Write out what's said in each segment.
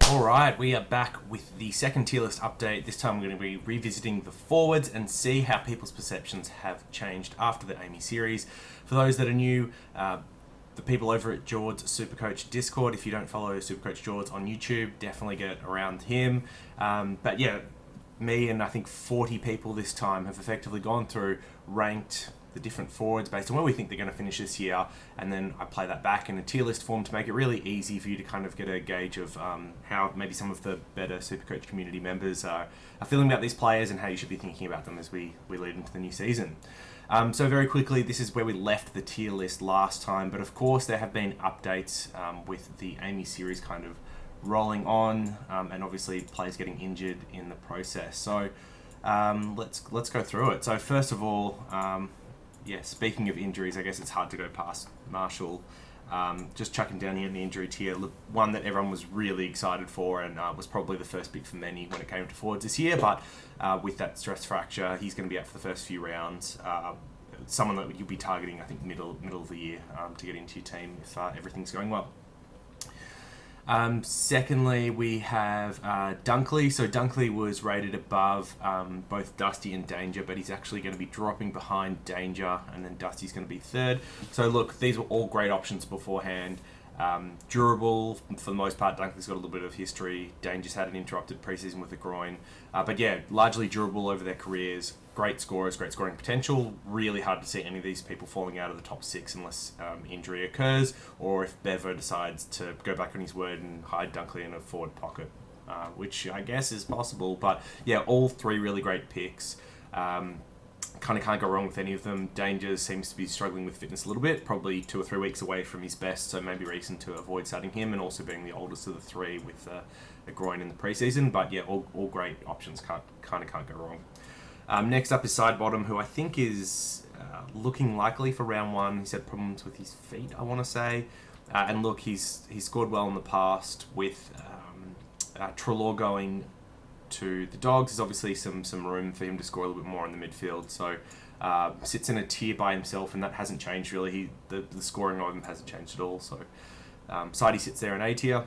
Alright, we are back with the second tier list update. This time we're going to be revisiting the forwards and see how people's perceptions have changed after the Amy series. For those that are new, the people over at George's Supercoach Discord, if you don't follow Supercoach George on YouTube, definitely get around him. But yeah, me and I think 40 people this time have effectively gone through, ranked the different forwards based on where we think they're going to finish this year, and then I play that back in a tier list form to make it really easy for you to kind of get a gauge of how maybe some of the better Supercoach community members are feeling about these players and how you should be thinking about them as we lead into the new season. So very quickly, this is where we left the tier list last time, but of course there have been updates with the Amy series kind of rolling on, and obviously players getting injured in the process. So let's go through it. So first of all, speaking of injuries, I guess it's hard to go past Marshall. Just chucking down here in the injury tier, one that everyone was really excited for and was probably the first pick for many when it came to forwards this year, but with that stress fracture, he's going to be out for the first few rounds. Someone that you'll be targeting, I think, middle of the year to get into your team if everything's going well. Secondly, we have Dunkley. So Dunkley was rated above both Dusty and Danger, but he's actually going to be dropping behind Danger, and then Dusty's going to be third. So look, these were all great options beforehand. Durable, for the most part. Dunkley's got a little bit of history. Danger's had an interrupted preseason with a groin. But yeah, largely durable over their careers. Great scorers, great scoring potential. Really hard to see any of these people falling out of the top six unless injury occurs, or if Bevo decides to go back on his word and hide Dunkley in a forward pocket, which I guess is possible. But yeah, all three really great picks. Kind of can't go wrong with any of them. Danger seems to be struggling with fitness a little bit, probably 2 or 3 weeks away from his best, so maybe reason to avoid starting him, and also being the oldest of the three with a groin in the preseason. But yeah, all great options, can't go wrong. Next up is Sidebottom, who I think is looking likely for round one. He's had problems with his feet, I want to say. And look, he's scored well in the past with Treloar going to the Dogs. There's obviously some room for him to score a little bit more in the midfield. So sits in a tier by himself, and that hasn't changed really. The scoring of him hasn't changed at all. So Sidey sits there in A tier.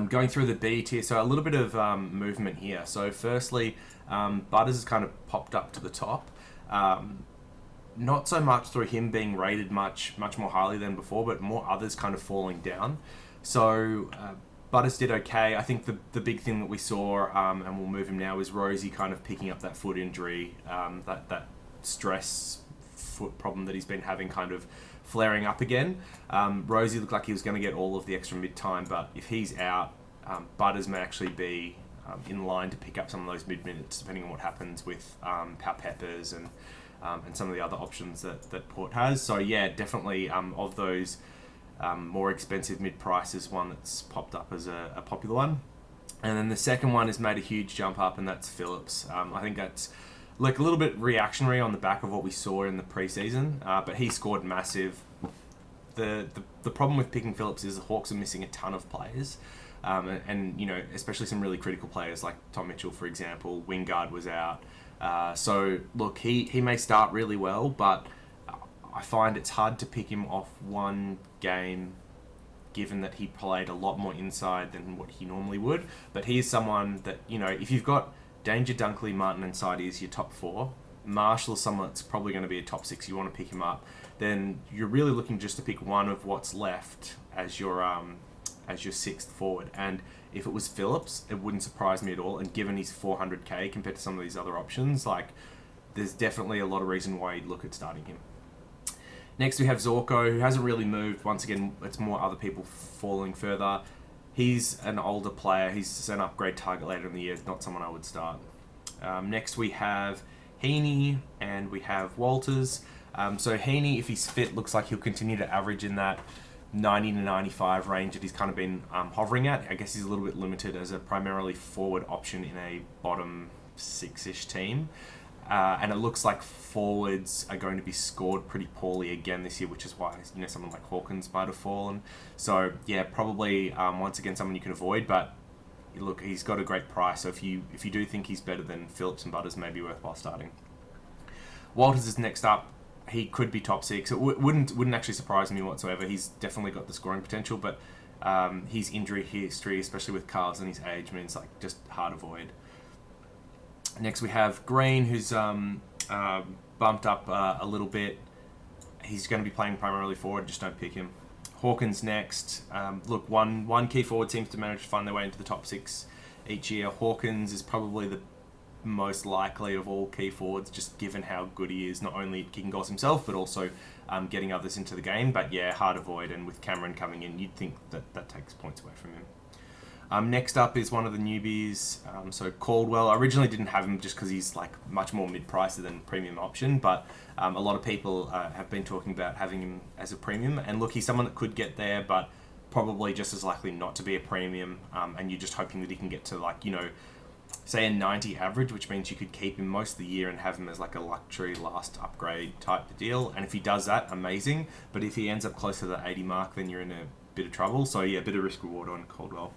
Going through the B tier, so a little bit of movement here. So firstly, Butters has kind of popped up to the top. Not so much through him being rated much more highly than before, but more others kind of falling down. So Butters did okay. I think the big thing that we saw, and we'll move him now, is Rosie kind of picking up that foot injury, that stress foot problem that he's been having kind of flaring up again. Rosie looked like he was going to get all of the extra mid-time, but if he's out, Butters may actually be in line to pick up some of those mid-minutes, depending on what happens with Pau Peppers and some of the other options that Port has. So yeah, definitely of those more expensive mid-prices, one that's popped up as a popular one. And then the second one has made a huge jump up, and that's Phillips. I think that's like a little bit reactionary on the back of what we saw in the preseason, but he scored massive. The problem with picking Phillips is the Hawks are missing a ton of players, and you know, especially some really critical players like Tom Mitchell, for example. Wingard was out, so look, he may start really well, but I find it's hard to pick him off one game, given that he played a lot more inside than what he normally would. But he is someone that, you know, if you've got Danger, Dunkley, Martin and Sidey as your top 4, Marshall is someone that's probably going to be a top 6, you want to pick him up, then you're really looking just to pick one of what's left as your 6th forward. And if it was Phillips, it wouldn't surprise me at all. And given he's 400k compared to some of these other options, like, there's definitely a lot of reason why you'd look at starting him. Next, we have Zorko, who hasn't really moved. Once again, it's more other people falling further. He's an older player. He's an upgrade target later in the year. Not someone I would start. Next, we have Heaney and we have Walters. So Heaney, if he's fit, looks like he'll continue to average in that 90 to 95 range that he's kind of been hovering at. I guess he's a little bit limited as a primarily forward option in a bottom 6-ish team. And it looks like forwards are going to be scored pretty poorly again this year, which is why, you know, someone like Hawkins might have fallen. So yeah, probably once again someone you can avoid. But look, he's got a great price. So if you do think he's better than Phillips and Butters, maybe worthwhile starting. Walters is next up. He could be top 6. It wouldn't actually surprise me whatsoever. He's definitely got the scoring potential, but his injury history, especially with calves and his age, means like just hard avoid. Next we have Green, who's bumped up a little bit. He's going to be playing primarily forward, just don't pick him. Hawkins next. Look, one key forward seems to manage to find their way into the top 6 each year. Hawkins is probably the most likely of all key forwards, just given how good he is, not only kicking goals himself, but also getting others into the game. But yeah, hard avoid, and with Cameron coming in, you'd think that takes points away from him. Next up is one of the newbies, so Caldwell. I originally didn't have him just because he's like much more mid-priced than premium option, but a lot of people have been talking about having him as a premium. And look, he's someone that could get there, but probably just as likely not to be a premium. And you're just hoping that he can get to like, say a 90 average, which means you could keep him most of the year and have him as like a luxury last upgrade type deal. And if he does that, amazing. But if he ends up close to the 80 mark, then you're in a bit of trouble. So yeah, a bit of risk reward on Caldwell.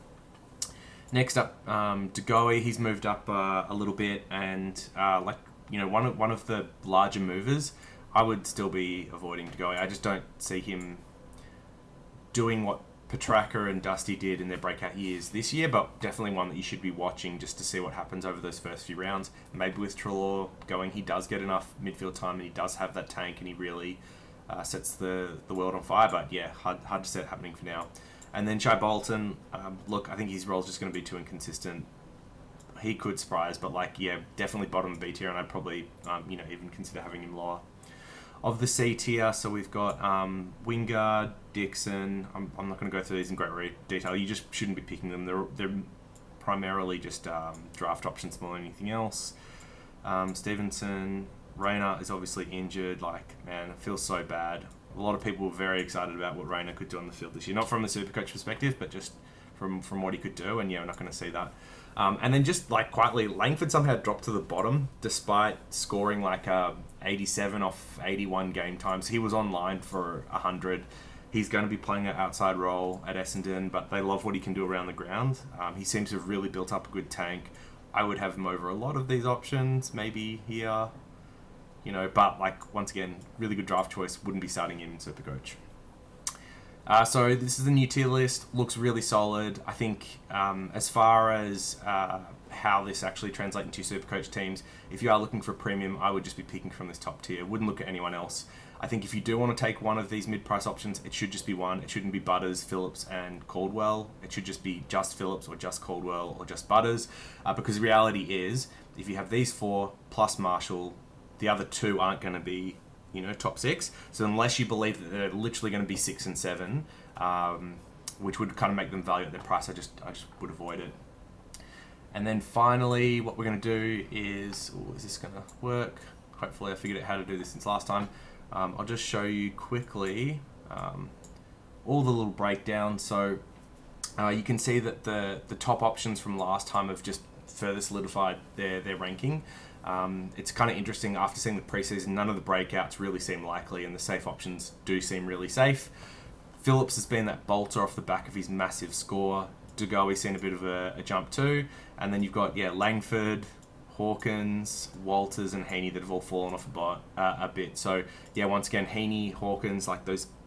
Next up, Degoe. He's moved up a little bit, and one of the larger movers. I would still be avoiding Degoe. I just don't see him doing what Petrarca and Dusty did in their breakout years this year, but definitely one that you should be watching just to see what happens over those first few rounds. Maybe with Treloar going, he does get enough midfield time, and he does have that tank, and he really sets the world on fire. But yeah, hard to see it happening for now. And then Shai Bolton, look, I think his role's just going to be too inconsistent. He could surprise, but definitely bottom B tier, and I'd probably even consider having him lower. Of the C tier, so we've got Wingard, Dixon. I'm not going to go through these in great detail. You just shouldn't be picking them. They're primarily just draft options more than anything else. Stevenson, Rayner is obviously injured. Man, it feels so bad. A lot of people were very excited about what Rayner could do on the field this year. Not from the Supercoach perspective, but just from what he could do. And yeah, we're not going to see that. And then just quietly, Langford somehow dropped to the bottom despite scoring 87 off 81 game times. He was online for 100. He's going to be playing an outside role at Essendon, but they love what he can do around the ground. He seems to have really built up a good tank. I would have him over a lot of these options, maybe here. But once again, really good draft choice. Wouldn't be starting him in Supercoach. So this is the new tier list. Looks really solid. I think as far as how this actually translates into Supercoach teams, if you are looking for a premium, I would just be picking from this top tier. Wouldn't look at anyone else. I think if you do want to take one of these mid-price options, it should just be one. It shouldn't be Butters, Phillips, and Caldwell. It should just be just Phillips or just Caldwell or just Butters. Because the reality is, if you have these 4 plus Marshall, the other 2 aren't going to be, top 6. So unless you believe that they're literally going to be 6 and 7, which would kind of make them value at their price, I just would avoid it. And then finally, what we're going to do is this going to work? Hopefully I figured out how to do this since last time. I'll just show you quickly all the little breakdowns. So you can see that the top options from last time have just further solidified their ranking. It's kind of interesting, after seeing the preseason, none of the breakouts really seem likely, and the safe options do seem really safe. Phillips has been that bolter off the back of his massive score. Degoe's seen a bit of a jump too. And then you've got, Langford, Hawkins, Walters, and Heaney that have all fallen off a bit. So, once again, Heaney, Hawkins,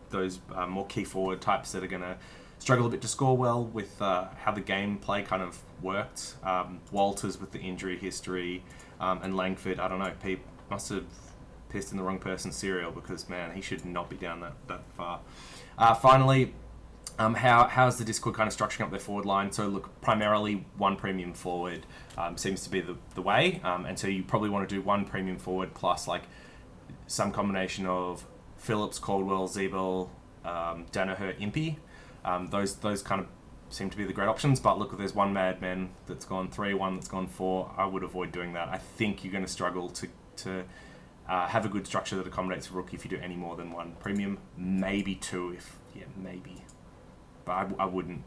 those more key forward types that are going to struggle a bit to score well with how the gameplay kind of worked. Walters with the injury history, and Langford, I don't know, Pete must have pissed in the wrong person's cereal, because, man, he should not be down that far. Finally, how's the Discord kind of structuring up their forward line? So look, primarily one premium forward seems to be the way, and so you probably want to do one premium forward plus some combination of Phillips, Caldwell, Zeeble, Danaher, Impey. Those kind of seem to be the great options. But look, if there's one madman that's gone 3, one that's gone 4, I would avoid doing that. I think you're going to struggle to have a good structure that accommodates a rookie if you do any more than one premium, maybe 2 maybe. But I wouldn't,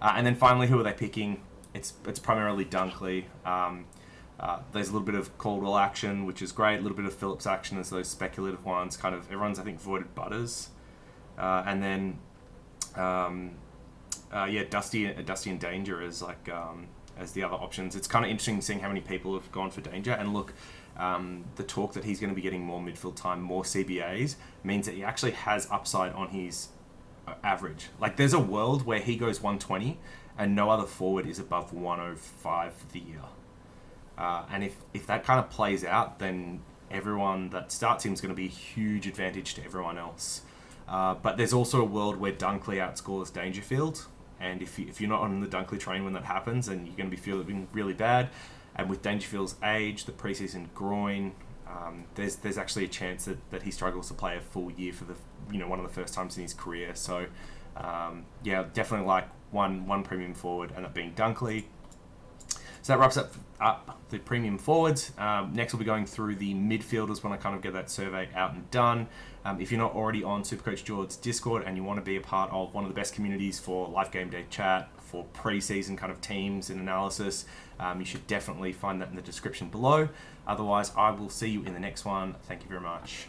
and then finally, who are they picking? It's primarily Dunkley. There's a little bit of Caldwell action, which is great. A little bit of Phillips action as those speculative ones. Kind of everyone's, I think, voided Butters, and then Dusty and Danger as as the other options. It's kind of interesting seeing how many people have gone for Danger. And look, the talk that he's going to be getting more midfield time, more CBAs, means that he actually has upside on his average. Like, there's a world where he goes 120 and no other forward is above 105 for the year. And if that kind of plays out, then everyone that starts him is going to be a huge advantage to everyone else. But there's also a world where Dunkley outscores Dangerfield. And if you're not on the Dunkley train when that happens, then you're going to be feeling really bad. And with Dangerfield's age, the preseason groin, there's actually a chance that he struggles to play a full year for one of the first times in his career. So yeah, definitely like one premium forward, and that being Dunkley. So that wraps up the premium forwards. Next, we'll be going through the midfielders when I kind of get that survey out and done. If you're not already on Supercoach George's Discord and you want to be a part of one of the best communities for live game day chat, for pre-season kind of teams and analysis, you should definitely find that in the description below. Otherwise, I will see you in the next one. Thank you very much.